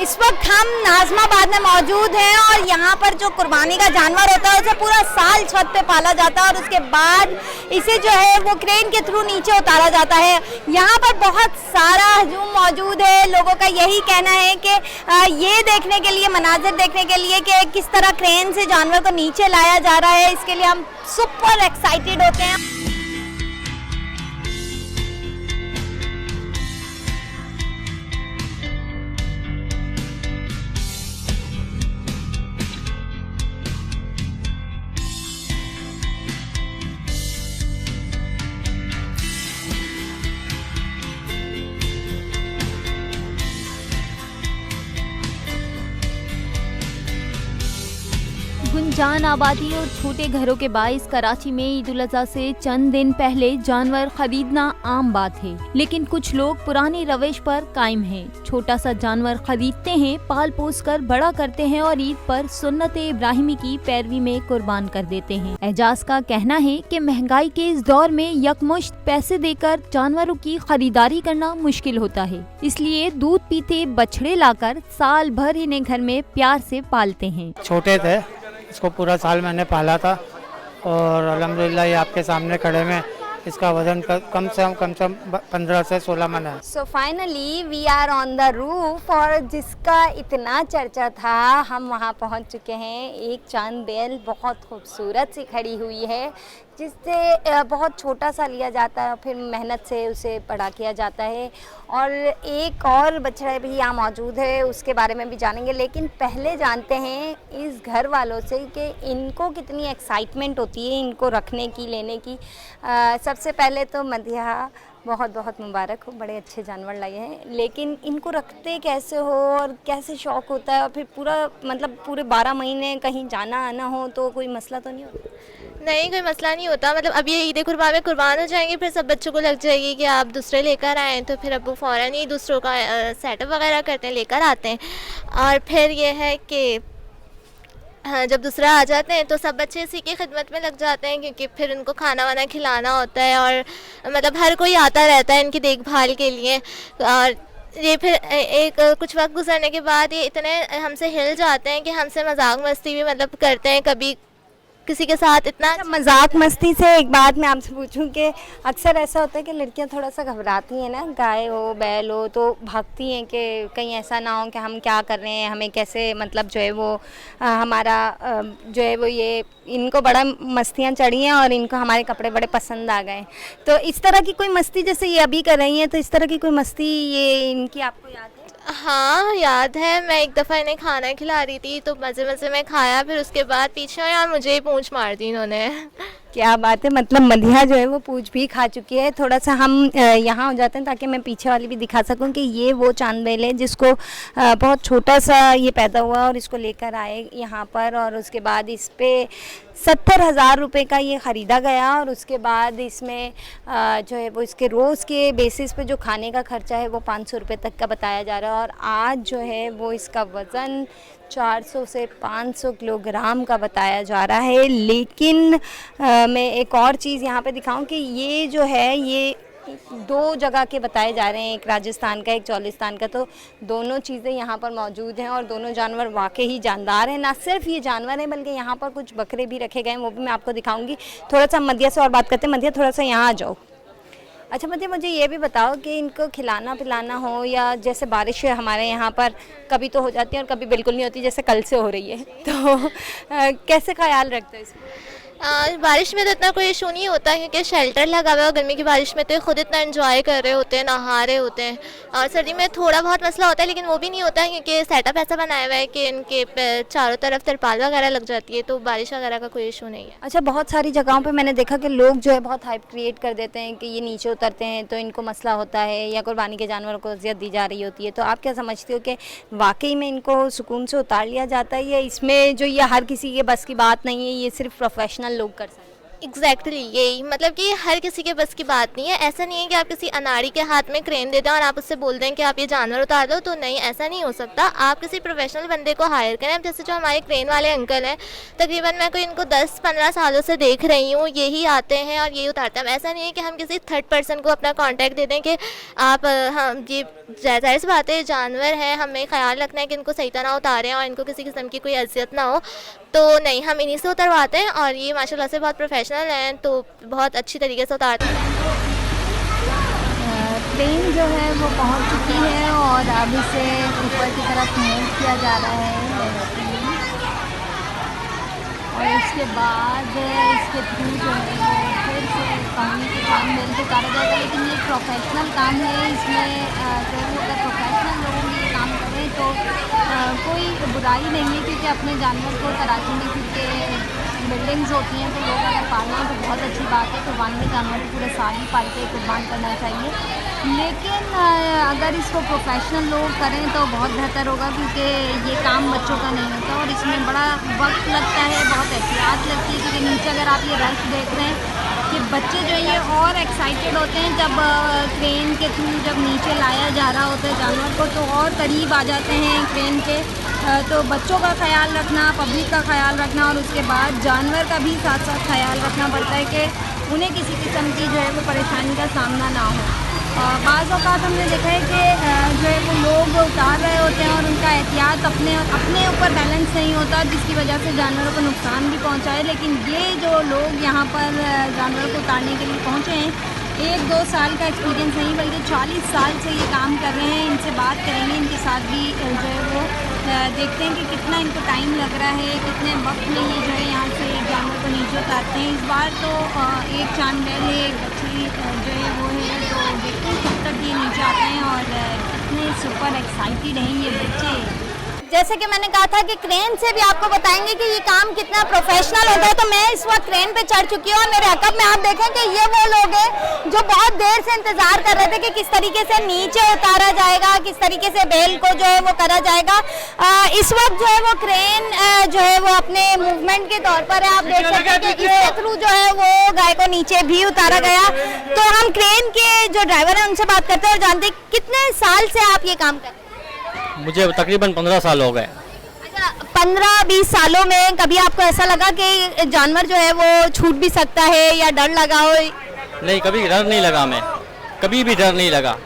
इस वक्त हम नाज़माबाद में मौजूद हैं और यहाँ पर जो कुर्बानी का जानवर होता है उसे पूरा साल छत पे पाला जाता है और उसके बाद इसे जो है वो क्रेन के थ्रू नीचे उतारा जाता है। यहाँ पर बहुत सारा हजूम मौजूद है। लोगों का यही कहना है कि ये देखने के लिए, मनाजिर देखने के लिए कि किस तरह क्रेन से जानवर को नीचे लाया जा रहा है, इसके लिए हम सुपर एक्साइटेड होते हैं। गुंजान आबादी और छोटे घरों के बाइस कराची में ईद उल अज़हा से चंद दिन पहले जानवर खरीदना आम बात है, लेकिन कुछ लोग पुरानी रविश पर कायम हैं। छोटा सा जानवर खरीदते हैं, पाल पोस कर बड़ा करते हैं और ईद पर सुन्नत इब्राहिमी की पैरवी में कुर्बान कर देते हैं। एजाज का कहना है कि महंगाई के इस दौर में यकमुश्त पैसे देकर जानवरों की खरीदारी करना मुश्किल होता है, इसलिए दूध पीते बछड़े लाकर साल भर इन्हें घर में प्यार से पालते हैं। छोटे थे, इसको पूरा साल मैंने पाला था और अल्हम्दुलिल्लाह ये आपके सामने खड़े में इसका वजन कम से कम 15 से 16 मन है। So finally we are on the roof और जिसका इतना चर्चा था हम वहाँ पहुँच चुके हैं। एक चांद बेल बहुत खूबसूरत सी खड़ी हुई है जिससे बहुत छोटा सा लिया जाता है, फिर मेहनत से उसे बड़ा किया जाता है। और एक और बछड़ा भी यहाँ मौजूद है, उसके बारे में भी जानेंगे, लेकिन पहले जानते हैं इस घर वालों से कि इनको कितनी एक्साइटमेंट होती है इनको रखने की, लेने की। सबसे पहले तो मदिहा बहुत बहुत मुबारक हो, बड़े अच्छे जानवर लाए हैं, लेकिन इनको रखते कैसे हो और कैसे शौक़ होता है? और फिर पूरे 12 महीने कहीं जाना आना हो तो कोई मसला तो नहीं होता? नहीं, कोई मसला नहीं होता। मतलब अब ये ईद कुर्बान में कुर्बान हो जाएंगे, फिर सब बच्चों को लग जाएगी कि आप दूसरे लेकर आएँ, तो फिर अब्बू फ़ौरन ही दूसरों का सेटअप वगैरह करते हैं, लेकर आते हैं। और फिर ये है कि हाँ, जब दूसरा आ जाते हैं तो सब बच्चे इसी की खिदमत में लग जाते हैं, क्योंकि फिर उनको खाना वाना खिलाना होता है और मतलब हर कोई आता रहता है इनकी देखभाल के लिए। और ये फिर एक कुछ वक्त गुजरने के बाद ये इतने हमसे हिल जाते हैं कि हमसे मजाक मस्ती भी मतलब करते हैं, कभी किसी के साथ इतना मजाक मस्ती से। एक बात मैं आपसे पूछूं कि अक्सर ऐसा होता है कि लड़कियां थोड़ा सा घबराती हैं ना, गाय हो बैल हो तो भागती हैं कि कहीं ऐसा ना हो कि हम क्या कर रहे हैं, हमें कैसे मतलब जो है वो हमारा जो है वो ये इनको बड़ा मस्तियाँ चढ़ी हैं और इनको हमारे कपड़े बड़े पसंद आ गए। तो इस तरह की कोई मस्ती जैसे ये अभी कर रही हैं, तो इस तरह की कोई मस्ती ये इनकी आपको याद है? हाँ याद है। मैं एक दफ़ा इन्हें खाना खिला रही थी तो मज़े मज़े में खाया, फिर उसके बाद पीछे आए और मुझे ही पूंछ मार दी इन्होंने। क्या बात है, मतलब मदिहा जो है वो पूछ भी खा चुकी है। थोड़ा सा हम यहाँ हो जाते हैं ताकि मैं पीछे वाली भी दिखा सकूं कि ये वो चांद बेल है जिसको बहुत छोटा सा ये पैदा हुआ और इसको लेकर आए यहाँ पर, और उसके बाद इस पे 70,000 रुपये का ये ख़रीदा गया और उसके बाद इसमें जो है वो इसके रोज़ के बेसिस पे जो खाने का ख़र्चा है वो 500 रुपये तक का बताया जा रहा है। और आज जो है वो इसका वज़न 400 से 500 किलोग्राम का बताया जा रहा है। लेकिन मैं एक और चीज़ यहाँ पे दिखाऊं कि ये जो है ये 2 जगह के बताए जा रहे हैं, एक राजस्थान का एक चौलिस्तान का, तो दोनों चीज़ें यहाँ पर मौजूद हैं और दोनों जानवर वाकई ही जानदार हैं। ना सिर्फ ये जानवर हैं बल्कि यहाँ पर कुछ बकरे भी रखे गए हैं, वो भी मैं आपको दिखाऊंगी। थोड़ा सा मदिया से और बात करते हैं। मदिया थोड़ा सा यहाँ आ जाओ। अच्छा मदिया, मुझे ये भी बताओ कि इनको खिलाना पिलाना हो या जैसे बारिश हमारे यहाँ पर कभी तो हो जाती है और कभी बिल्कुल नहीं होती, जैसे कल से हो रही है, तो कैसे ख्याल रखते हैं इसमें? बारिश में तो इतना कोई इशू नहीं होता क्योंकि शेल्टर लगा हुआ है। गर्मी की बारिश में तो ये खुद इतना एंजॉय कर रहे होते हैं, नहा रहे होते हैं। और सर्दी में थोड़ा बहुत मसला होता है, लेकिन वो भी नहीं होता है क्योंकि सेटअप ऐसा बनाया हुआ है कि इनके चारों तरफ तिरपाल वगैरह लग जाती है, तो बारिश वगैरह का कोई इशू नहीं है। अच्छा, बहुत सारी जगहों पे मैंने देखा कि लोग जो है बहुत हाइप क्रिएट कर देते हैं कि ये नीचे उतरते हैं तो इनको मसला होता है या कुर्बानी के जानवरों को अज़ियत दी जा रही होती है, तो आप क्या समझते हो कि वाकई में इनको सुकून से उतार लिया जाता है या इसमें जो ये हर किसी के बस की बात नहीं है, ये सिर्फ प्रोफेशनल लोग कर सकते हैं? एग्जैक्टली यही, मतलब कि हर किसी के बस की बात नहीं है। ऐसा नहीं है कि आप किसी अनाड़ी के हाथ में क्रेन दे दें और आप उससे बोल दें कि आप ये जानवर उतार दो, तो नहीं, ऐसा नहीं हो सकता। आप किसी प्रोफेशनल बंदे को हायर करें। अब जैसे जो हमारे क्रेन वाले अंकल हैं, तकरीबन मैं कोई इनको 10-15 सालों से देख रही हूँ, यही आते हैं और यही उतारते हैं। ऐसा नहीं है कि हम किसी थर्ड पर्सन को अपना कॉन्टैक्ट दे दें कि आप हम ये जाहिर सी बात है, जानवर हैं, हमें ख्याल रखना है कि इनको सही तरह उतारें और इनको किसी किस्म की कोई अजियत ना हो। तो नहीं, हम इन्हीं से उतरवाते हैं और ये माशाल्लाह से बहुत प्रोफेशनल हैं, तो बहुत अच्छी तरीके से उतारते हैं। ट्रेन जो है वो पहुंच चुकी है और अब इसे ऊपर की तरफ मूव किया जा रहा है और इसके बाद इसके थ्रू जो है वो फिर से पानी के काम मिल के उतारा जाएगा। लेकिन ये प्रोफेशनल काम है, इसमें जो है वो अगर प्रोफेशनल लोग ये काम करें तो कोई बुराई नहीं है, क्योंकि अपने जानवर को कराची में क्योंकि बिल्डिंग्स होती हैं तो लोग अगर पालें तो बहुत अच्छी बात है। कुर्बानी जानवर को पूरे साल ही पाल के कुर्बान करना चाहिए, लेकिन अगर इसको प्रोफेशनल लोग करें तो बहुत बेहतर होगा, क्योंकि ये काम बच्चों का नहीं होता और इसमें बड़ा वक्त लगता है, बहुत एहतियात लगती है। क्योंकि नीचे अगर आप ये रश देख रहे हैं कि बच्चे जो ये और एक्साइटेड होते हैं जब क्रेन के थ्रू जब नीचे लाया जा रहा होता है जानवर को, तो और करीब आ जाते हैं क्रेन के। तो बच्चों का ख्याल रखना, पब्लिक का ख्याल रखना और उसके बाद जानवर का भी साथ साथ ख्याल रखना पड़ता है कि उन्हें किसी किस्म की जो है वो परेशानी का सामना ना हो। बाज़ औक़ात हमने देखा है कि जो है वो लोग उतार रहे होते हैं और उनका एहतियात अपने ऊपर बैलेंस नहीं होता, जिसकी वजह से जानवरों को नुकसान भी पहुंचाए। लेकिन ये जो लोग यहाँ पर जानवरों को उतारने के लिए पहुँचे हैं, 1-2 साल का एक्सपीरियंस नहीं बल्कि 40 साल से ये काम कर रहे हैं। इनसे बात करेंगे, इनके साथ भी जो है वो देखते हैं कि कितना इनको टाइम लग रहा है, कितने वक्त में ये जो है यहाँ से जानवर को नीचे उतारते हैं। इस बार तो एक चांद बैल है, एक बच्ची जो है वो है, तो देखते हैं कब तक ये नीचे आते हैं और कितने सुपर एक्साइटेड हैं ये बच्चे। जैसे कि मैंने कहा था कि क्रेन से भी आपको बताएंगे कि ये काम कितना प्रोफेशनल होता है। तो मैं इस वक्त क्रेन पे चढ़ चुकी हूँ और मेरे अकब में आप देखें कि ये वो लोग हैं जो बहुत देर से इंतज़ार कर रहे थे कि किस तरीके से नीचे उतारा जाएगा, किस तरीके से बैल को जो है वो करा जाएगा। इस वक्त जो है वो क्रेन जो है वो अपने मूवमेंट के तौर पर है। आप देख सकते हैं कि इसके थ्रू जो है वो गाय को नीचे भी उतारा गया। तो हम क्रेन के जो ड्राइवर हैं उनसे बात करते हैं और जानते हैं कितने साल से आप ये काम कर रहे हैं। मुझे तकरीबन 15 साल हो गए। अच्छा, 15-20 सालों में कभी आपको ऐसा लगा कि जानवर जो है वो छूट भी सकता है या डर लगा हो? नहीं, कभी डर नहीं लगा, मैं कभी भी डर नहीं लगा।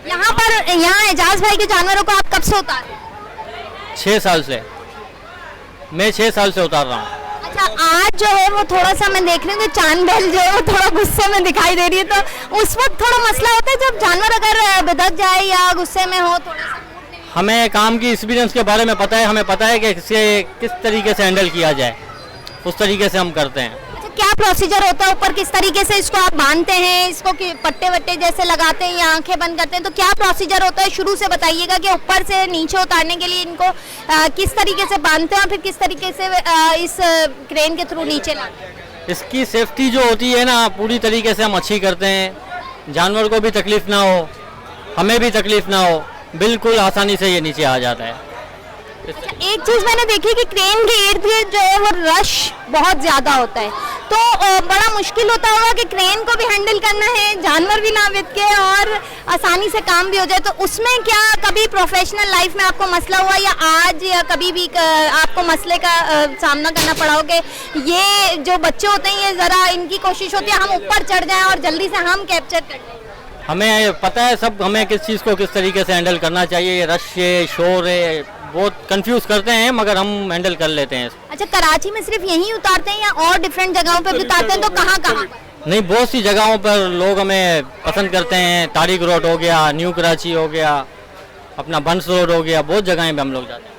यहाँ एजाज भाई के जानवरों को आप कब से उतार रहे हैं? 6 साल से, मैं 6 साल से उतार रहा हूँ। अच्छा, आज जो है वो थोड़ा सा मैं देख रही हूँ कि चांद बैल जो है वो थोड़ा गुस्से में दिखाई दे रही है, तो उस वक्त थोड़ा मसला होता है जब जानवर अगर बिदक जाए या गुस्से में हो थोड़ा सा? हमें काम की एक्सपीरियंस के बारे में पता है, हमें पता है कि इसे किस तरीके से हैंडल किया जाए, उस तरीके से हम करते हैं। अच्छा, क्या प्रोसीजर होता है ऊपर, किस तरीके से इसको आप बांधते हैं, इसको पट्टे वट्टे जैसे लगाते हैं या आंखें बंद करते हैं, तो क्या प्रोसीजर होता है? शुरू से बताइएगा कि ऊपर से नीचे उतारने के लिए इनको किस तरीके से बांधते हैं और फिर किस तरीके से इस क्रेन के थ्रू नीचे लाते हैं। इसकी सेफ्टी जो होती है ना, पूरी तरीके से हम अच्छी करते हैं, जानवर को भी तकलीफ ना हो, हमें भी तकलीफ ना हो, बिल्कुल आसानी से ये नीचे आ जाता है। अच्छा, एक चीज़ मैंने देखी कि क्रेन के इर्द गिर्द जो है वो रश बहुत ज़्यादा होता है, तो बड़ा मुश्किल होता होगा कि क्रेन को भी हैंडल करना है, जानवर भी ना बिक के और आसानी से काम भी हो जाए। तो उसमें क्या कभी प्रोफेशनल लाइफ में आपको मसला हुआ या आज या कभी भी आपको मसले का सामना करना पड़ा हो कि ये जो बच्चे होते हैं ये ज़रा इनकी कोशिश होती है हम ऊपर चढ़ जाएँ और जल्दी से हम कैप्चर कर लें? हमें पता है सब, हमें किस चीज़ को किस तरीके से हैंडल करना चाहिए। ये रश है, शोर है, बहुत कंफ्यूज करते हैं, मगर हम हैंडल कर लेते हैं। अच्छा, कराची में सिर्फ यहीं उतारते हैं या और डिफरेंट जगहों पे भी उतारते हैं? तो कहाँ कहाँ? नहीं, बहुत सी जगहों पर लोग हमें पसंद करते हैं। तारिक रोड हो गया, न्यू कराची हो गया, अपना बंस रोड हो गया, बहुत जगहें पे हम लोग जाते हैं।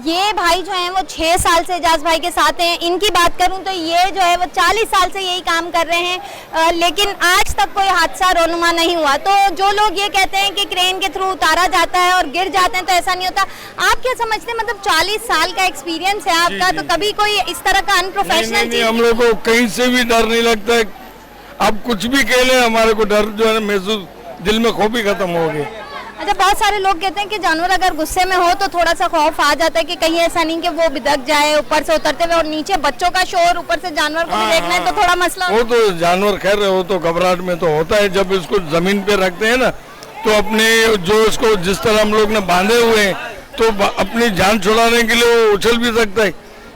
ये भाई जो हैं वो 6 साल से एजाज भाई के साथ हैं। इनकी बात करूं तो ये जो है वो 40 साल से यही काम कर रहे हैं, लेकिन आज तक कोई हादसा रोनुमा नहीं हुआ। तो जो लोग ये कहते हैं कि क्रेन के थ्रू उतारा जाता है और गिर जाते हैं, तो ऐसा नहीं होता। आप क्या समझते हैं, मतलब 40 साल का एक्सपीरियंस है आपका, तो कभी कोई इस तरह का अनप्रोफेशनल चीज? हम लोग को कहीं से भी डर नहीं लगता है। अब कुछ भी कह ले, हमारे को डर जो है महसूस, दिल में खौफ ही खत्म हो गया। अच्छा, बहुत सारे लोग कहते हैं कि जानवर अगर गुस्से में हो तो थोड़ा सा खौफ आ जाता है कि कहीं ऐसा नहीं कि वो बिदक जाए ऊपर से उतरते हुए, और नीचे बच्चों का शोर, ऊपर से जानवर को भी देखना है तो थोड़ा मसला वो तो जानवर खैर वो तो घबराहट में तो होता है। जब इसको जमीन पे रखते हैं ना तो अपने जो इसको जिस तरह हम लोग ने बांधे हुए हैं तो अपनी जान छुड़ाने के लिए वो उछल भी सकता है,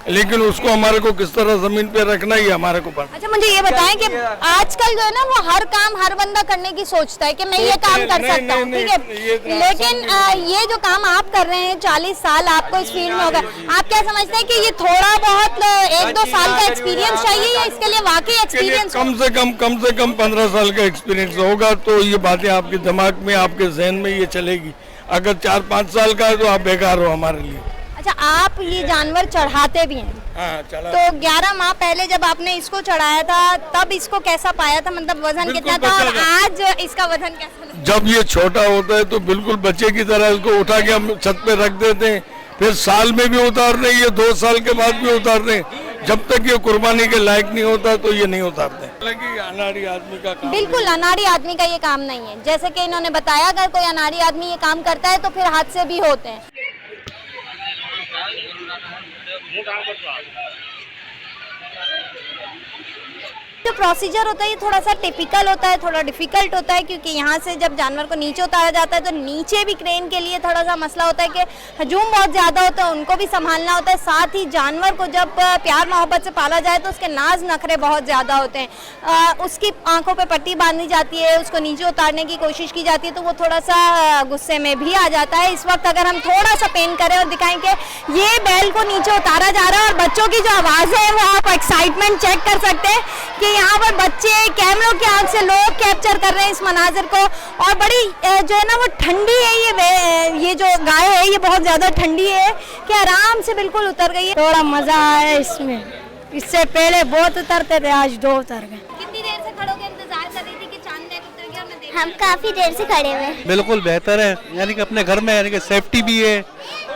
लेकिन उसको हमारे को किस तरह जमीन पे रखना ही हमारे को पता। अच्छा, मुझे ये बताएं कि आजकल जो है ना वो हर काम हर बंदा करने की सोचता है कि मैं ये काम कर सकता हूँ, ठीक है, लेकिन ये जो काम आप कर रहे हैं 40 साल आपको इस फील्ड में हो गए, आप क्या समझते हैं कि ये थोड़ा बहुत 1-2 साल का एक्सपीरियंस चाहिए या इसके लिए वाकई एक्सपीरियंस? कम से कम 15 साल का एक्सपीरियंस होगा तो ये बातें आपके दिमाग में आपके जहन में ये चलेगी। अगर 4-5 साल का है तो आप बेकार हो हमारे लिए। अच्छा, आप ये जानवर चढ़ाते भी हैं? हाँ, चला। तो 11 माह पहले जब आपने इसको चढ़ाया था तब इसको कैसा पाया था, मतलब वजन कितना था, और आज इसका वजन कैसा लगता है? जब ये छोटा होता है तो बिल्कुल बच्चे की तरह इसको उठा के हम छत पे रख देते हैं, फिर साल में भी उतारते हैं, ये 2 साल के बाद भी उतारते हैं। जब तक ये कुर्बानी के लायक नहीं होता तो ये नहीं उतारते। अनाड़ी आदमी का काम, बिल्कुल अनाड़ी आदमी का ये काम नहीं है। जैसे कि इन्होंने बताया अगर कोई अनाड़ी आदमी ये काम करता है तो फिर हादसे भी होते हैं। जो प्रोसीजर होता है ये थोड़ा सा टिपिकल होता है, थोड़ा डिफिकल्ट होता है, क्योंकि यहाँ से जब जानवर को नीचे उतारा जाता है तो नीचे भी क्रेन के लिए थोड़ा सा मसला होता है कि हजूम बहुत ज़्यादा होता है, उनको भी संभालना होता है। साथ ही जानवर को जब प्यार मोहब्बत से पाला जाए तो उसके नाज नखरे बहुत ज़्यादा होते हैं। उसकी आंखों पे पट्टी बांधी जाती है, उसको नीचे उतारने की कोशिश की जाती है तो वो थोड़ा सा गुस्से में भी आ जाता है। इस वक्त अगर हम थोड़ा सा पेन करें और दिखाएं कि ये बैल को नीचे उतारा जा रहा है और बच्चों की जो आवाज़ें हैं वो आप एक्साइटमेंट चेक कर सकते हैं कि यहाँ पर बच्चे कैमरों की आंख से लोग कैप्चर कर रहे हैं इस मनाजिर को। और बड़ी जो है ना वो ठंडी है, ये जो गाय है ये बहुत ज़्यादा ठंडी है कि आराम से बिल्कुल उतर गई है। थोड़ा मज़ा आया इसमें, इससे पहले बहुत उतरते थे, आज 2 उतर गए। कितनी देर से खड़े होकर इंतजार कर रही थी कि चांद बैल उतर गया? मैं हम काफी देर से खड़े हुए हैं। बिल्कुल बेहतर है, यानी कि अपने घर में यानी कि सेफ्टी भी है,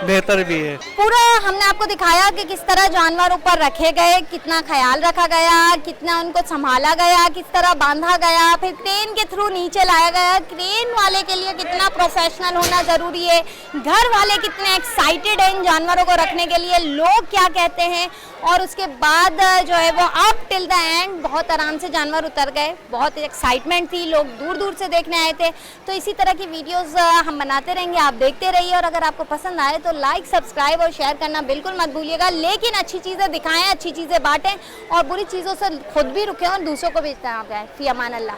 बेहतर भी है। पूरा हमने आपको दिखाया कि किस तरह जानवर ऊपर रखे गए, कितना ख्याल रखा गया, कितना उनको संभाला गया, किस तरह बांधा गया, फिर क्रेन के थ्रू नीचे लाया गया। क्रेन वाले के लिए कितना प्रोफेशनल होना ज़रूरी है, घर वाले कितने एक्साइटेड हैं इन जानवरों को रखने के लिए, लोग क्या कहते हैं, और उसके बाद जो है वो अप टिल द एंड बहुत आराम से जानवर उतर गए। बहुत एक्साइटमेंट थी, लोग दूर दूर से देखने आए थे। तो इसी तरह की वीडियोस हम बनाते रहेंगे, आप देखते रहिए। और अगर आपको पसंद आए तो लाइक, सब्सक्राइब और शेयर करना बिल्कुल मत भूलिएगा। लेकिन अच्छी चीज़ें दिखाएं, अच्छी चीज़ें बांटें और बुरी चीज़ों से खुद भी रुकें और दूसरों को भी इत्तेफाक करें। फी अमान अल्लाह।